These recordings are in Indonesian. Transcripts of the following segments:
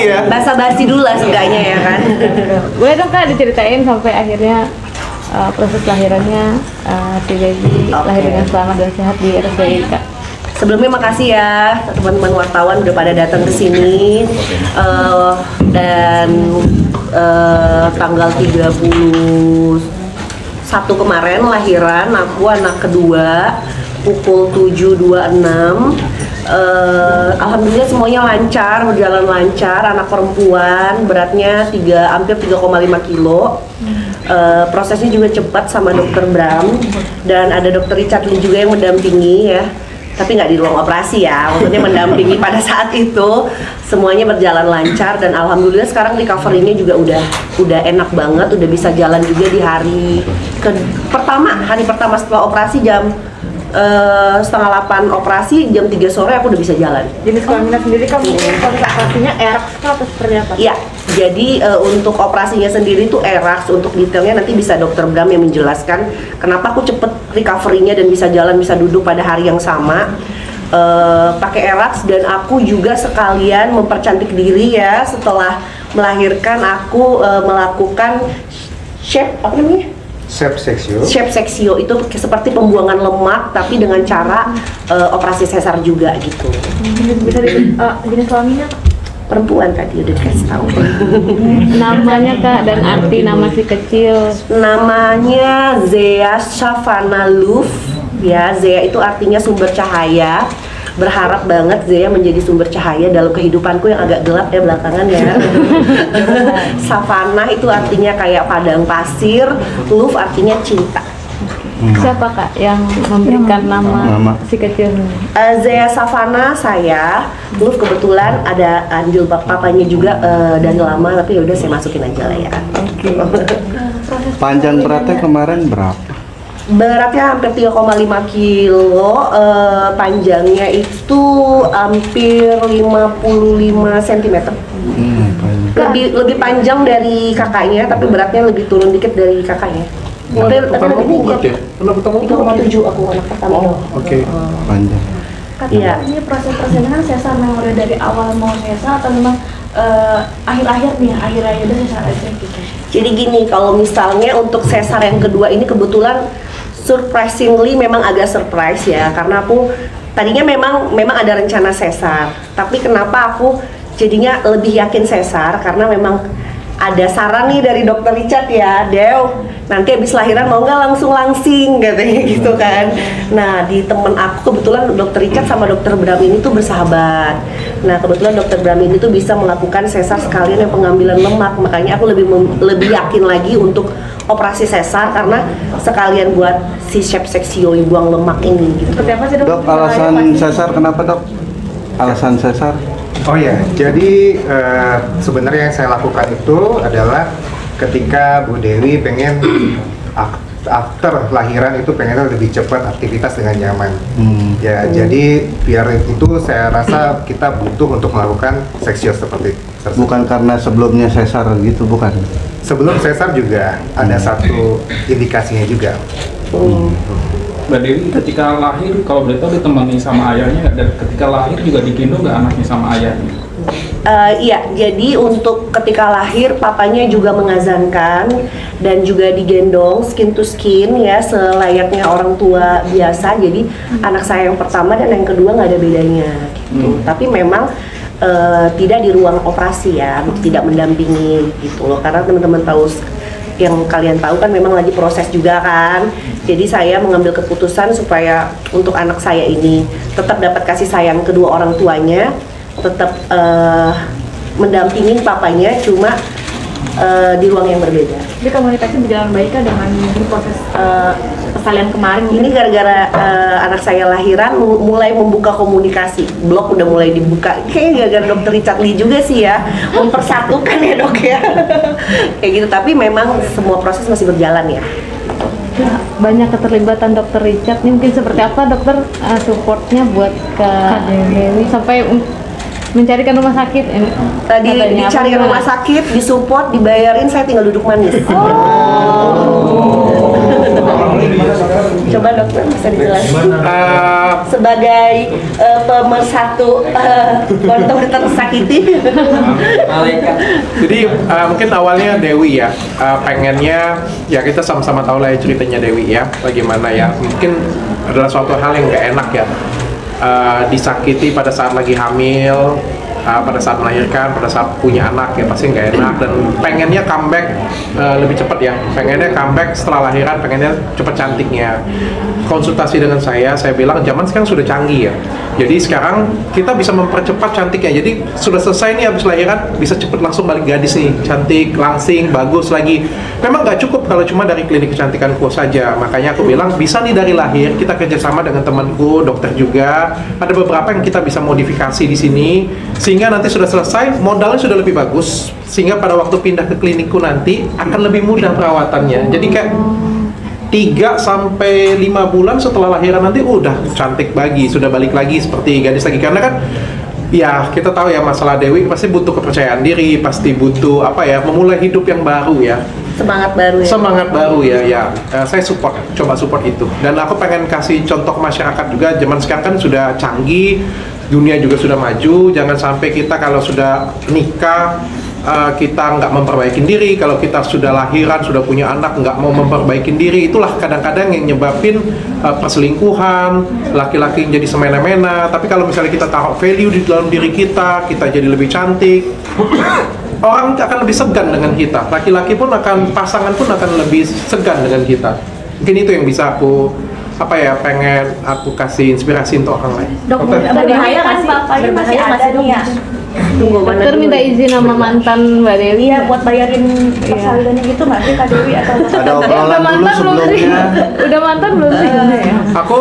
ya. Basa-basi dulu lah seenggaknya ya kan. Boleh dong Kak diceritain sampai akhirnya proses lahirannya si baby lahir dengan selamat dan sehat di RSCI Kak. Sebelumnya makasih ya teman-teman wartawan udah pada datang ke sini. Dan tanggal 31 kemarin lahiran aku, anak kedua, pukul 7.26. Alhamdulillah semuanya lancar, berjalan lancar. Anak perempuan, beratnya hampir 3,5 kilo. Prosesnya juga cepat sama dokter Bram, dan ada dokter Richard Lee juga yang mendampingi ya. Tapi nggak di ruang operasi ya, maksudnya mendampingi pada saat itu. Semuanya berjalan lancar dan alhamdulillah sekarang recovery-nya juga udah enak banget, udah bisa jalan juga di hari pertama setelah operasi jam 7:30 operasi, jam 3 sore aku udah bisa jalan. Jenis kelaminnya sendiri kan proses operasinya ERAX atau seperti apa? Iya, jadi untuk operasinya sendiri tuh ERAX, untuk detailnya nanti bisa dokter Bram yang menjelaskan kenapa aku cepet recovery-nya dan bisa jalan, bisa duduk pada hari yang sama. Pakai ERAX, dan aku juga sekalian mempercantik diri ya, setelah melahirkan aku melakukan shape shape seksio itu seperti pembuangan lemak tapi dengan cara operasi sesar juga gitu. Bisa jenis kelaminnya Perempuan tadi udah dikasih tahu. namanya Kak dan arti nama si kecil. Namanya Zea Shavana Luf ya. Zea itu artinya sumber cahaya. Berharap banget Zea menjadi sumber cahaya dalam kehidupanku yang agak gelap ya belakangan ya. Savana itu artinya kayak padang pasir, Luf artinya cinta. Siapa Kak yang memberikan nama si kecil? Zea Savana saya, Luf kebetulan ada andil papanya juga dari lama, tapi udah saya masukin aja lah ya. Oke. Panjang beratnya kemarin berapa? Beratnya hampir 3,5 kilo, panjangnya itu hampir 55 cm. Lebih panjang dari kakaknya, tapi beratnya lebih turun dikit dari kakaknya. Tapi lebih tinggi. 3,7 aku anak pertama. Oke. Panjang. Iya. Ini proses-prosesnya kan sesar, memang udah dari awal mau sesar atau memang akhir-akhir udah sesar aja gitu? Jadi gini, kalau misalnya untuk sesar yang kedua ini kebetulan surprisingly memang agak surprise ya, karena aku tadinya memang ada rencana sesar, tapi kenapa aku jadinya lebih yakin sesar karena memang ada saran nih dari dokter Richard ya, Dew, nanti habis lahiran mau nggak langsung langsing katanya gitu kan. Nah di temen aku kebetulan dokter Richard sama dokter Bram ini tuh bersahabat. Nah kebetulan dokter Bram ini tuh bisa melakukan sesar sekalian yang pengambilan lemak, makanya aku lebih yakin lagi untuk operasi sesar karena sekalian buat si shape seksio buang lemak ini gitu. Seperti apa sih dok? Dok, alasan sesar kenapa dok? Alasan sesar? Oh ya, jadi sebenarnya yang saya lakukan itu adalah ketika Bu Dewi pengen after lahiran itu pengennya lebih cepat aktivitas dengan nyaman. Ya, jadi biar itu saya rasa kita butuh untuk melakukan seksio seperti tersebut. Bukan karena sebelumnya sesar gitu, bukan? Sebelum sesar juga ada satu indikasinya juga. Mbak Dewi ketika lahir kalau boleh tahu ditemani sama ayahnya nggak? Dan ketika lahir juga digendong nggak anaknya sama ayahnya? Iya, jadi untuk ketika lahir papanya juga mengazankan dan juga digendong skin to skin ya, selayaknya orang tua biasa. Jadi anak saya yang pertama dan yang kedua nggak ada bedanya gitu. Tapi memang tidak di ruang operasi ya, tidak mendampingi gitu loh, karena teman-teman tahu yang kalian tahu kan memang lagi proses juga kan. Jadi saya mengambil keputusan supaya untuk anak saya ini tetap dapat kasih sayang kedua orang tuanya, tetap mendampingin papanya, cuma di ruang yang berbeda. Jadi komunikasi berjalan baik kan dengan proses persalinan kemarin? Ini gara-gara anak saya lahiran mulai membuka komunikasi, blog udah mulai dibuka. Kayaknya gara-gara dokter Richard Lee juga sih ya, mempersatukan ya dok ya. Kayak gitu, tapi memang semua proses masih berjalan ya. Banyak keterlibatan dokter Richard, ini mungkin seperti apa dokter supportnya buat Kak Dewi sampai mencarikan rumah sakit ini? Tadi dicari rumah sakit, disupport, dibayarin, saya tinggal duduk manis. Coba dokter bisa dijelaskan. Sebagai pemersatu wanita tersakiti. Jadi mungkin awalnya Dewi ya, pengennya ya kita sama-sama tahu lah ya ceritanya Dewi ya, bagaimana ya, mungkin adalah suatu hal yang gak enak ya, disakiti pada saat lagi hamil, pada saat melahirkan, pada saat punya anak ya pasti nggak enak, dan pengennya comeback lebih cepat ya, pengennya comeback setelah lahiran, pengennya cepat cantiknya. Konsultasi dengan saya bilang zaman sekarang sudah canggih ya, jadi sekarang kita bisa mempercepat cantiknya, jadi sudah selesai nih habis lahiran bisa cepet langsung balik gadis nih, cantik, langsing, bagus lagi. Memang nggak cukup kalau cuma dari klinik kecantikanku saja, makanya aku bilang bisa nih dari lahir kita kerjasama dengan temanku dokter juga, ada beberapa yang kita bisa modifikasi di sini sehingga nanti sudah selesai modalnya sudah lebih bagus, sehingga pada waktu pindah ke klinikku nanti akan lebih mudah perawatannya. Jadi kayak 3-5 bulan setelah lahiran nanti udah cantik lagi, sudah balik lagi seperti gadis lagi, karena kan ya kita tahu ya masalah Dewi pasti butuh kepercayaan diri, pasti butuh apa ya, memulai hidup yang baru ya, Semangat baru ya. semangat baru ya. Saya coba support itu, dan aku pengen kasih contoh ke masyarakat juga. Zaman sekarang kan sudah canggih, dunia juga sudah maju, jangan sampai kita kalau sudah nikah kita nggak memperbaikin diri, kalau kita sudah lahiran, sudah punya anak nggak mau memperbaikin diri. Itulah kadang-kadang yang nyebabin perselingkuhan, laki-laki yang jadi semena-mena. Tapi kalau misalnya kita taruh value di dalam diri kita jadi lebih cantik, orang akan lebih segan dengan kita, laki-laki pun pasangan pun akan lebih segan dengan kita. Mungkin itu yang bisa aku pengen aku kasih inspirasi untuk orang lain. Dok, berbahaya kan bapaknya masih ada nih ya. Tunggu mana Dokter dulu minta nih? izin sama mantan Mbak Dewi Iya, buat bayarin persalinan gitu nggak sih Kak Dewi atau Ada obrolan dulu belum sih? sebelumnya. Udah mantan belum sih? Aku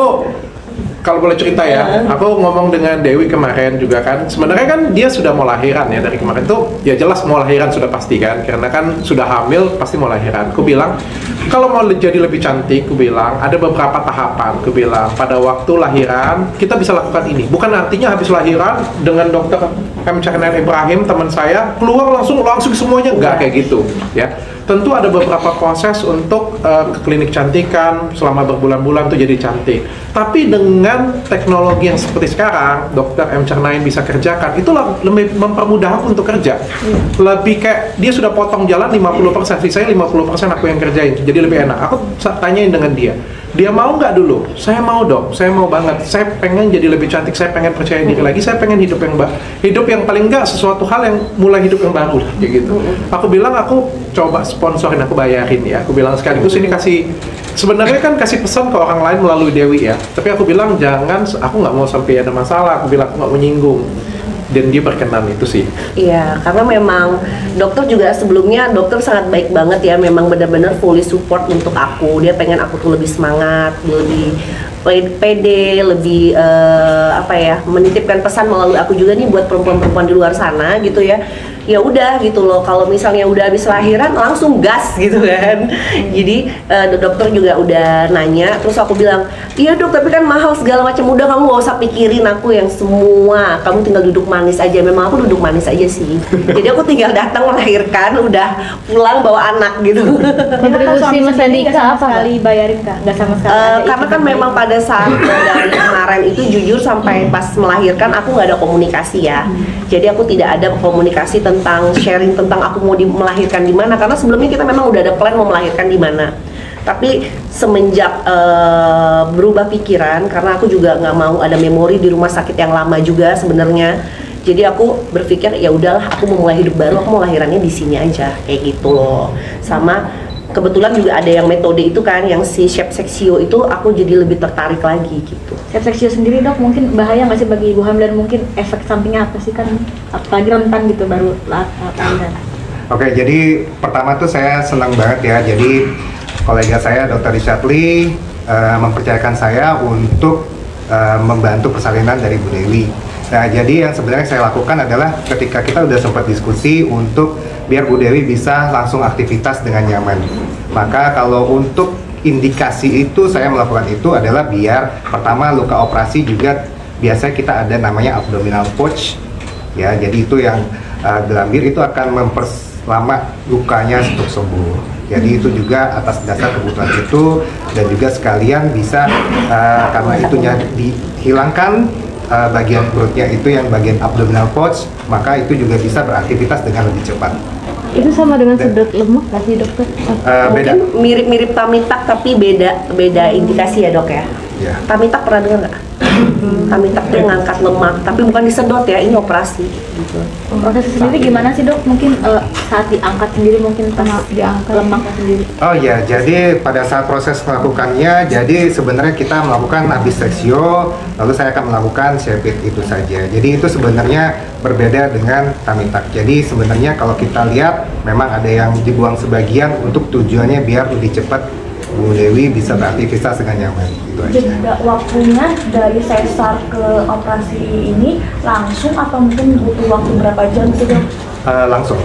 kalau boleh cerita ya, aku ngomong dengan Dewi kemarin juga kan, sebenarnya kan dia sudah mau lahiran ya, dari kemarin tuh ya jelas mau lahiran sudah pasti kan, karena kan sudah hamil pasti mau lahiran. Aku bilang kalau mau jadi lebih cantik, aku bilang ada beberapa tahapan. Aku bilang pada waktu lahiran kita bisa lakukan ini, bukan artinya habis lahiran dengan dokter M. Cahnan Ibrahim teman saya keluar langsung semuanya, enggak kayak gitu ya. Tentu ada beberapa proses untuk ke klinik cantikan selama berbulan-bulan tuh jadi cantik. Tapi dengan teknologi yang seperti sekarang, dokter M. Cernain bisa kerjakan, itulah lebih mempermudah aku untuk kerja. Lebih kayak dia sudah potong jalan 50%, sisanya 50% aku yang kerjain. Jadi lebih enak. Aku tanyain dengan dia mau nggak dulu? Saya mau dok, saya mau banget. Saya pengen jadi lebih cantik, saya pengen percaya diri lagi, saya pengen hidup yang paling nggak sesuatu hal yang mulai hidup yang baru lah, kayak gitu. Aku bilang aku coba sponsorin, aku bayarin ya. Aku bilang sekaligus ini sebenarnya kan kasih pesan ke orang lain melalui Dewi ya. Tapi aku bilang jangan, aku nggak mau sampai ada masalah. Aku bilang aku nggak mau nyinggung. Dan dia berkenan itu sih. Iya, karena memang dokter juga sebelumnya dokter sangat baik banget ya, memang benar-benar fully support untuk aku. Dia pengen aku tuh lebih semangat, lebih pede, lebih menitipkan pesan melalui aku juga nih buat perempuan-perempuan di luar sana gitu ya. Ya udah gitu loh, kalau misalnya udah habis lahiran langsung gas gitu kan. Jadi dokter juga udah nanya, terus aku bilang iya dok, tapi kan mahal segala macam, udah kamu gak usah pikirin aku yang semua, kamu tinggal duduk manis aja. Memang aku duduk manis aja sih, jadi aku tinggal datang melahirkan, udah pulang bawa anak gitu. Kontribusi Mas Andika apa? sekali bayarin Kak? Nggak sama sekali. Karena kan memang pada saat dari kemarin itu jujur sampai pas melahirkan aku nggak ada komunikasi ya. Jadi aku tidak ada komunikasi tentang sharing tentang aku mau melahirkan di mana, karena sebelumnya kita memang udah ada plan mau melahirkan di mana. Tapi semenjak berubah pikiran, karena aku juga nggak mau ada memori di rumah sakit yang lama juga sebenarnya. Jadi aku berpikir ya udahlah, aku mau mulai hidup baru, aku mau lahirannya di sini aja kayak gitu loh. Sama kebetulan juga ada yang metode itu kan, yang si Shape Sexio itu aku jadi lebih tertarik lagi gitu. Shape Sexio sendiri dok, mungkin bahaya nggak sih bagi ibu hamil, dan mungkin efek sampingnya apa sih kan? Apalagi rentan gitu baru lahiran. Oke, jadi pertama tuh saya senang banget ya. Jadi kolega saya Dr. Richard Lee mempercayakan saya untuk membantu persalinan dari Bu Dewi. Nah, jadi yang sebenarnya saya lakukan adalah ketika kita udah sempat diskusi untuk biar Bu Dewi bisa langsung aktivitas dengan nyaman. Maka kalau untuk indikasi itu saya melakukan itu adalah biar pertama luka operasi juga biasanya kita ada namanya abdominal pouch. ya. Jadi itu yang gelambir itu akan memperlama lukanya untuk sembuh. Jadi itu juga atas dasar kebutuhan itu, dan juga sekalian bisa karena itunya dihilangkan bagian perutnya itu yang bagian abdominal pouch, maka itu juga bisa beraktivitas dengan lebih cepat. Itu sama dengan sedot lemak nggak sih dokter? Beda. Mungkin mirip-mirip tummy tuck tapi beda indikasi ya dok ya. Ya. Tummy tuck pernah dengar nggak? Tummy tuck itu ngangkat lemak, tapi bukan disedot ya, ini operasi. Gitu. Proses sendiri gimana sih dok? Mungkin saat diangkat sendiri mungkin pas Diangkat. lemaknya sendiri. Oh ya, jadi pada saat proses melakukannya, jadi sebenarnya kita melakukan abistexio, lalu saya akan melakukan shaped itu saja. Jadi itu sebenarnya berbeda dengan tummy tuck. Jadi sebenarnya kalau kita lihat, memang ada yang dibuang sebagian untuk tujuannya biar lebih cepat Bu Dewi bisa beraktivitas dengan nyaman. Itu aja. Jeda waktunya dari sesar ke operasi ini langsung atau mungkin butuh waktu berapa jam gitu dok? Langsung,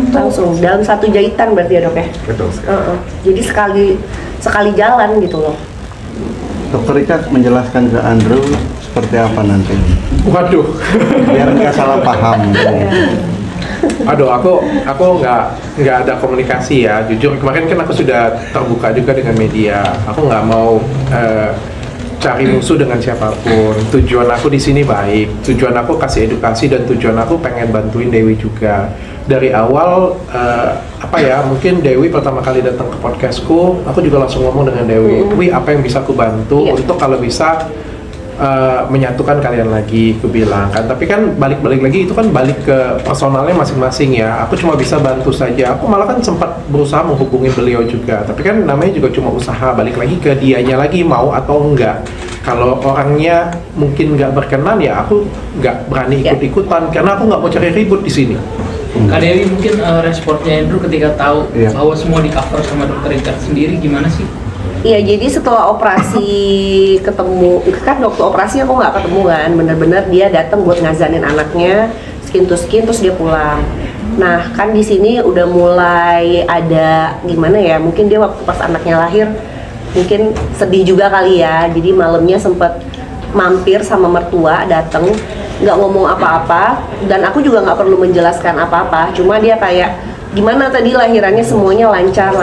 Langsung dalam satu jahitan berarti ya dok ya. betul sekali. Jadi sekali jalan gitu loh. Dokter Richard menjelaskan ke Andrew seperti apa nanti, Waduh. biar nggak salah paham. Aduh, aku nggak ada komunikasi ya. Jujur kemarin kan aku sudah terbuka juga dengan media. Aku nggak mau cari musuh dengan siapapun. Tujuan aku di sini baik. Tujuan aku kasih edukasi dan tujuan aku pengen bantuin Dewi juga. Dari awal mungkin Dewi pertama kali datang ke podcastku, aku juga langsung ngomong dengan Dewi, Wi, apa yang bisa aku bantu untuk kalau bisa menyatukan kalian lagi, aku bilang kan. Tapi kan balik lagi itu kan balik ke personalnya masing-masing ya. Aku cuma bisa bantu saja. Aku malah kan sempat berusaha menghubungi beliau juga. Tapi kan namanya juga cuma usaha, balik lagi ke dianya lagi mau atau enggak. Kalau orangnya mungkin nggak berkenan ya aku nggak berani ikut-ikutan karena aku nggak mau cari ribut di sini. Kak Dewi mungkin responnya Andrew ketika tahu Iya. bahwa semua di cover sama dokter Richard sendiri gimana sih? Iya, jadi setelah operasi ketemu, kan waktu operasi aku nggak ketemu kan, bener-bener dia datang buat ngazanin anaknya, skin to skin, terus dia pulang. Nah, kan di sini udah mulai ada gimana ya, mungkin dia waktu pas anaknya lahir, mungkin sedih juga kali ya, jadi malamnya sempet mampir sama mertua, datang, nggak ngomong apa-apa, dan aku juga nggak perlu menjelaskan apa-apa, cuma dia kayak, gimana tadi lahirannya semuanya lancar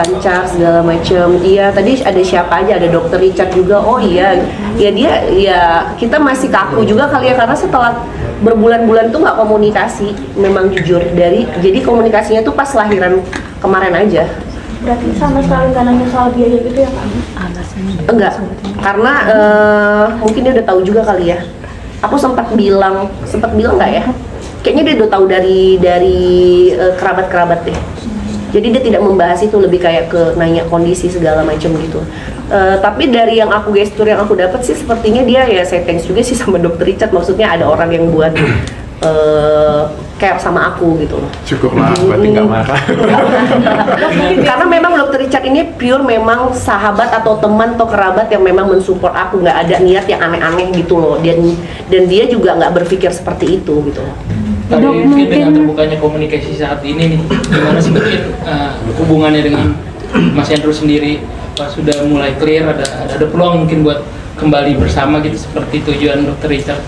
segala macam. Iya, tadi ada siapa aja, ada dokter Richard juga. Oh iya, ya dia ya kita masih kaku juga kali ya karena setelah berbulan-bulan tuh nggak komunikasi. Memang jujur jadi komunikasinya tuh pas lahiran kemarin aja. Berarti sama sekali nggak nanya soal biaya gitu ya kak? Enggak, karena mungkin dia udah tahu juga kali ya. Aku sempat bilang nggak ya? Kayaknya dia udah tahu dari kerabat-kerabat deh. Jadi dia tidak membahas itu, lebih kayak ke nanya kondisi segala macam gitu. Tapi dari yang gestur yang aku dapat sih sepertinya dia ya say thanks juga sih sama dokter Richard. Maksudnya ada orang yang buat care sama aku gitu loh. Syukurlah, berarti nggak marah. Karena memang dokter Richard ini pure memang sahabat atau teman atau kerabat yang memang mensupport aku, nggak ada niat yang aneh-aneh gitu loh. Dan dia juga nggak berpikir seperti itu gitu loh. Tapi mungkin dengan terbukanya komunikasi saat ini nih, gimana sih mungkin hubungannya dengan Mas Andrew sendiri pas sudah mulai clear, ada peluang mungkin buat kembali bersama gitu seperti tujuan dokter Richard?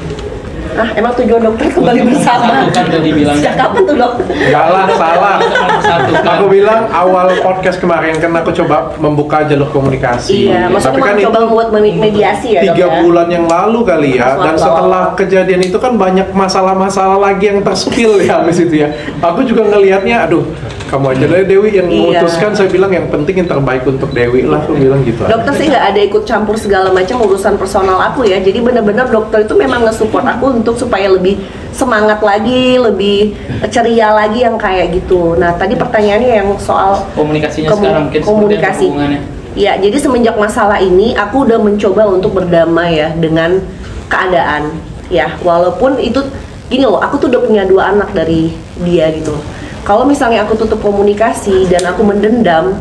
Ah, emang tujuan dokter kembali bersama? Kan tadi bilang. Sejak kapan tuh dok? Enggak lah, salah. Persatukan. Aku bilang awal podcast kemarin kan aku coba membuka jalur komunikasi. Iya, maksudnya Tapi kan coba itu membuat mediasi ya dok 3 ya? bulan yang lalu kali ya. Pas Dan lalu. setelah kejadian itu kan banyak masalah-masalah lagi yang terspill ya habis itu ya. Aku juga ngelihatnya, aduh, kamu aja deh Dewi yang Iya. memutuskan. Saya bilang yang penting yang terbaik untuk Dewi lah. Aku bilang gitu. Dokter sih nggak ada ikut campur segala macam urusan personal aku ya. Jadi benar-benar dokter itu memang nge-support aku untuk supaya lebih semangat lagi, lebih ceria lagi yang kayak gitu. Nah tadi pertanyaannya yang soal Komunikasinya sekarang mungkin komunikasi. seperti apa hubungannya? Ya, jadi semenjak masalah ini aku udah mencoba untuk berdamai ya dengan keadaan. Ya, walaupun itu gini loh, aku tuh udah punya 2 anak dari dia gitu. Kalau misalnya aku tutup komunikasi dan aku mendendam,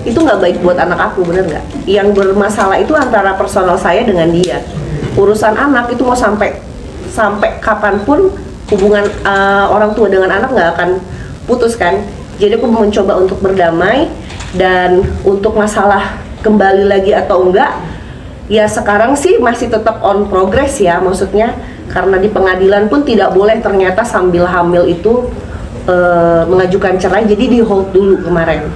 itu nggak baik buat anak aku, bener nggak? Yang bermasalah itu antara personal saya dengan dia. Urusan anak itu mau sampai kapanpun hubungan orang tua dengan anak nggak akan putus kan. Jadi aku mencoba untuk berdamai, dan untuk masalah kembali lagi atau enggak, ya sekarang sih masih tetap on progress ya, maksudnya karena di pengadilan pun tidak boleh ternyata sambil hamil itu mengajukan cerai, jadi di hold dulu kemarin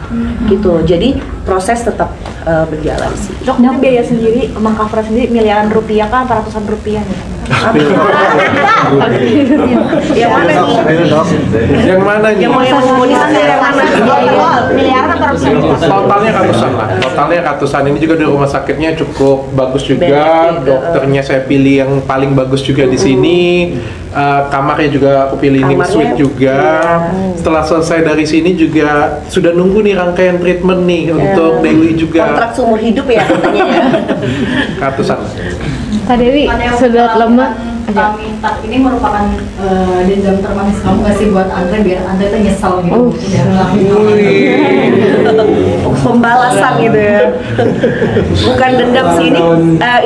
gitu. Jadi proses tetap berjalan sih. Dok, ini biaya sendiri, mengcover sendiri miliaran rupiah kah, ratusan rupiah nih? Yang mana nih? Yang mana nih? Yang mau disasar yang mana? Miliaran atau ratusan? Totalnya ratusan lah. Totalnya ratusan. Ini juga di rumah sakitnya cukup bagus juga. Benefit, Dokternya saya pilih yang paling bagus juga di sini. Kamarnya juga aku pilih ini Kamarnya, suite juga. Setelah selesai dari sini juga sudah nunggu nih rangkaian treatment nih untuk Dewi juga. Kontrak seumur hidup ya katanya ya. Ratusan. Kak Dewi, sudah lama kami minta ini merupakan dendam termanis kamu kasih buat Andre biar Andre tuh nyesal gitu. Pembalasan gitu ya. Bukan dendam sih,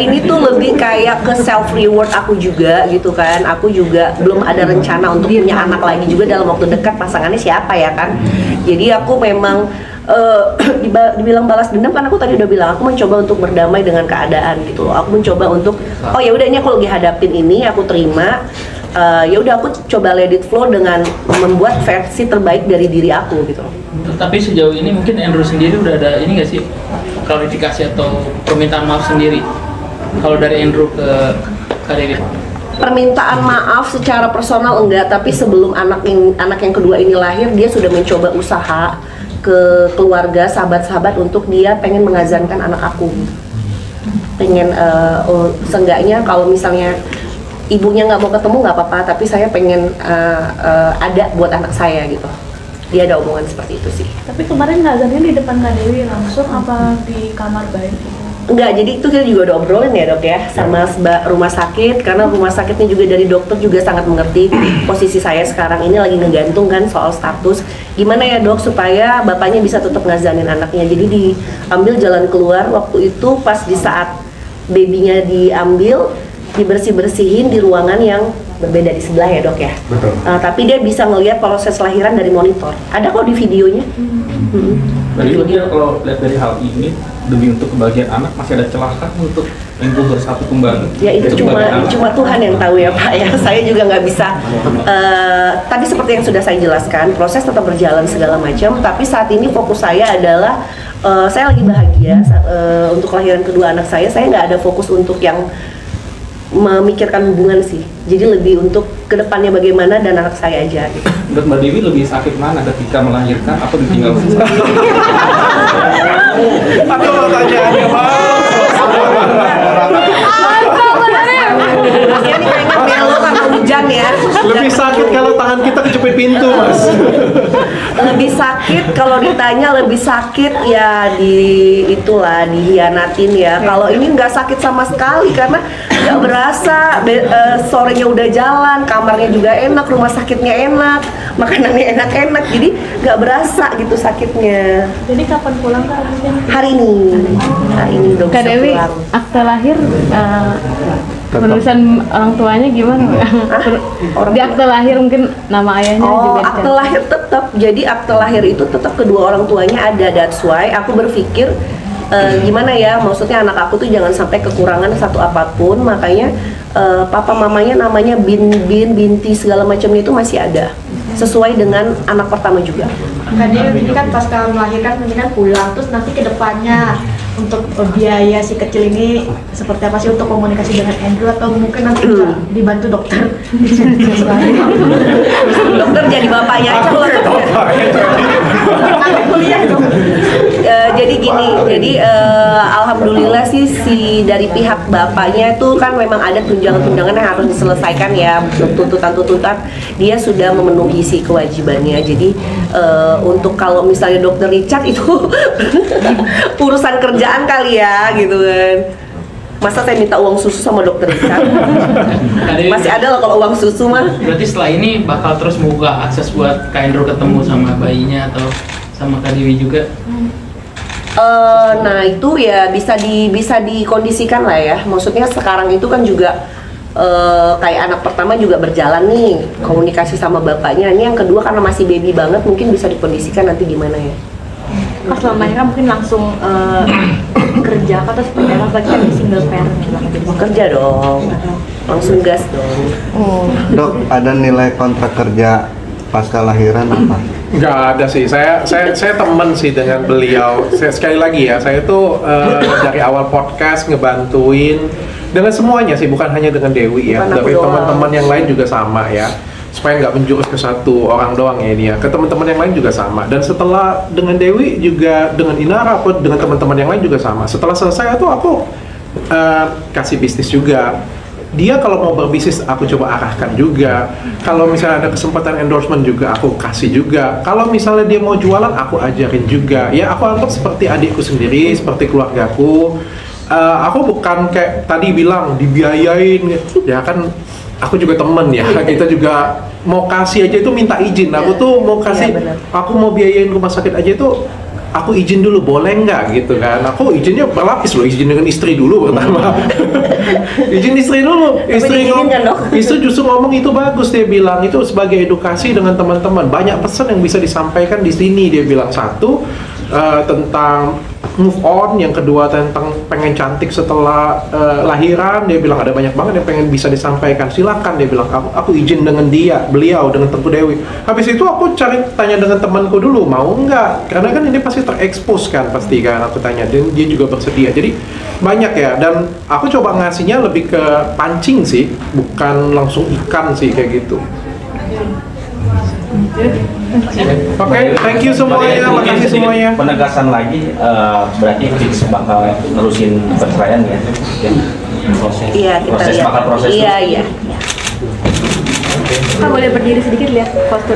ini tuh lebih kayak ke self reward aku juga gitu kan. Aku juga belum ada rencana untuk punya anak lagi juga dalam waktu dekat. Pasangannya siapa ya kan. Jadi aku memang dibilang balas dendam kan, aku tadi udah bilang aku mencoba untuk berdamai dengan keadaan gitu loh. Aku mencoba untuk oh ya udah, ini aku lagi hadapin ini, aku terima. Ya udah, aku coba let it flow dengan membuat versi terbaik dari diri aku gitu loh. Tapi sejauh ini mungkin Andrew sendiri udah ada ini nggak sih, klarifikasi atau permintaan maaf sendiri kalau dari Andrew ke Kak Dewi? Permintaan maaf secara personal enggak, tapi sebelum anak yang kedua ini lahir, dia sudah mencoba usaha ke keluarga, sahabat-sahabat untuk dia pengen mengazankan anak aku. Pengen seenggaknya kalau misalnya ibunya nggak mau ketemu nggak apa-apa, tapi saya pengen ada buat anak saya gitu. Dia ada omongan seperti itu sih. Tapi kemarin ngazannya di depan Kak Dewi langsung apa di kamar bayi? Enggak, jadi itu kita juga udah obrolin ya dok ya sama rumah sakit, karena rumah sakitnya juga dari dokter juga sangat mengerti posisi saya sekarang ini lagi ngegantung kan soal status. Gimana ya dok supaya bapaknya bisa tetap ngazanin anaknya. Jadi diambil jalan keluar waktu itu pas di saat babynya diambil, dibersih-bersihin di ruangan yang berbeda di sebelah ya dok ya. Betul. Tapi dia bisa ngelihat proses lahiran dari monitor. Ada kok di videonya. Jadi kalau lihat dari hal ini, demi untuk kebahagiaan anak masih ada celah kah untuk Andrew bersatu kembali? Ya itu cuma Tuhan yang tahu ya Pak ya. Saya juga nggak bisa. Tadi seperti yang sudah saya jelaskan, proses tetap berjalan segala macam. Tapi saat ini fokus saya adalah saya lagi bahagia untuk kelahiran kedua anak saya. Saya nggak ada fokus untuk yang memikirkan hubungan sih. Jadi lebih untuk kedepannya bagaimana dan anak saya aja gitu. Menurut Mbak Dewi lebih sakit mana, ketika melahirkan atau ditinggal sesama? Aku mau tanyaannya Ini pengen belok karena hujan ya. lebih sakit kalau tangan kita kejepit pintu, Mas. Lebih sakit kalau ditanya, lebih sakit ya itulah dihianatin ya. Kalau ini nggak sakit sama sekali karena nggak berasa. Sorenya udah jalan, kamarnya juga enak, rumah sakitnya enak, makanannya enak-enak, jadi nggak berasa gitu sakitnya. Jadi kapan pulang Kak? Hari ini udah Kak bisa Dewi, pulang. akte lahir penulisan orang tuanya gimana? Orang Di akte lahir mungkin nama ayahnya juga akte dicatat. lahir tetap. Jadi akte lahir itu tetap kedua orang tuanya ada. That's why aku berpikir gimana ya, maksudnya anak aku tuh jangan sampai kekurangan satu apapun. Makanya papa mamanya namanya binti segala macamnya itu masih ada, sesuai dengan anak pertama juga. Kan dia ini kan pas kamu melahirkan mendingan pulang, terus nanti ke depannya untuk biaya si kecil ini seperti apa sih untuk komunikasi dengan Andrew, atau mungkin nanti bisa dibantu dokter? Dokter jadi bapaknya aja kalau Kuliah dong. Jadi gini, alhamdulillah sih si dari pihak bapaknya itu kan memang ada tunjangan-tunjangan yang harus diselesaikan ya, tuntutan-tuntutan dia sudah memenuhi si kewajibannya. Jadi untuk kalau misalnya dokter Richard itu urusan kerjaan kali ya gitu kan. Masa saya minta uang susu sama dokter Richard? Masih ada lah kalau uang susu mah. Berarti setelah ini bakal terus membuka akses buat Kak Andrew ketemu sama bayinya atau sama Kak Dewi juga? Nah itu ya bisa dikondisikan lah ya. Maksudnya sekarang itu kan juga kayak anak pertama juga berjalan nih komunikasi sama bapaknya. Ini yang kedua karena masih baby banget, mungkin bisa dikondisikan nanti gimana ya. pas melahirkan mungkin langsung kerja atau seperti apa bagi yang single parent gitu? Kerja dong, langsung gas dong. Dok, ada nilai kontrak kerja pasca lahiran apa? Nggak ada sih, saya temen sih dengan beliau. Sekali lagi ya, saya tuh dari awal podcast ngebantuin dengan semuanya sih, bukan hanya dengan Dewi ya, Bukan aku tapi doang. teman-teman yang lain juga sama ya, supaya nggak menjurus ke satu orang doang ya ini ya, ke teman-teman yang lain juga sama. Dan setelah dengan Dewi juga, dengan Inara pun, dengan teman-teman yang lain juga sama. Setelah selesai tuh aku kasih bisnis juga. Dia kalau mau berbisnis aku coba arahkan juga. Kalau misalnya ada kesempatan endorsement juga aku kasih juga. Kalau misalnya dia mau jualan aku ajarin juga. Ya aku anggap seperti adikku sendiri, seperti keluargaku. Aku bukan kayak tadi bilang dibiayain. Ya kan aku juga temen ya. Kita juga mau kasih aja itu minta izin. Aku tuh mau kasih, aku mau biayain rumah sakit aja itu aku izin dulu, boleh nggak gitu kan? Aku izinnya berlapis loh, izin dengan istri dulu pertama. Izin istri dulu, istri justru ngomong itu bagus, dia bilang itu sebagai edukasi dengan teman-teman. Banyak pesan yang bisa disampaikan di sini, dia bilang. Satu, tentang move on, yang kedua tentang pengen cantik setelah lahiran, dia bilang ada banyak banget yang pengen bisa disampaikan, silakan, dia bilang. Aku izin dengan beliau dengan Tengku Dewi. Habis itu aku tanya dengan temanku dulu, mau nggak, karena kan ini pasti terekspos kan, pasti kan, aku tanya, dan dia juga bersedia. Jadi banyak ya, dan aku coba ngasihnya lebih ke pancing sih, bukan langsung ikan sih kayak gitu. Oke, thank you semuanya, makasih semuanya. Penegasan lagi, berarti fix bakal nerusin perceraian ya? Iya, kita proses lihat. bakal proses. Iya. Kita boleh berdiri sedikit lihat postur.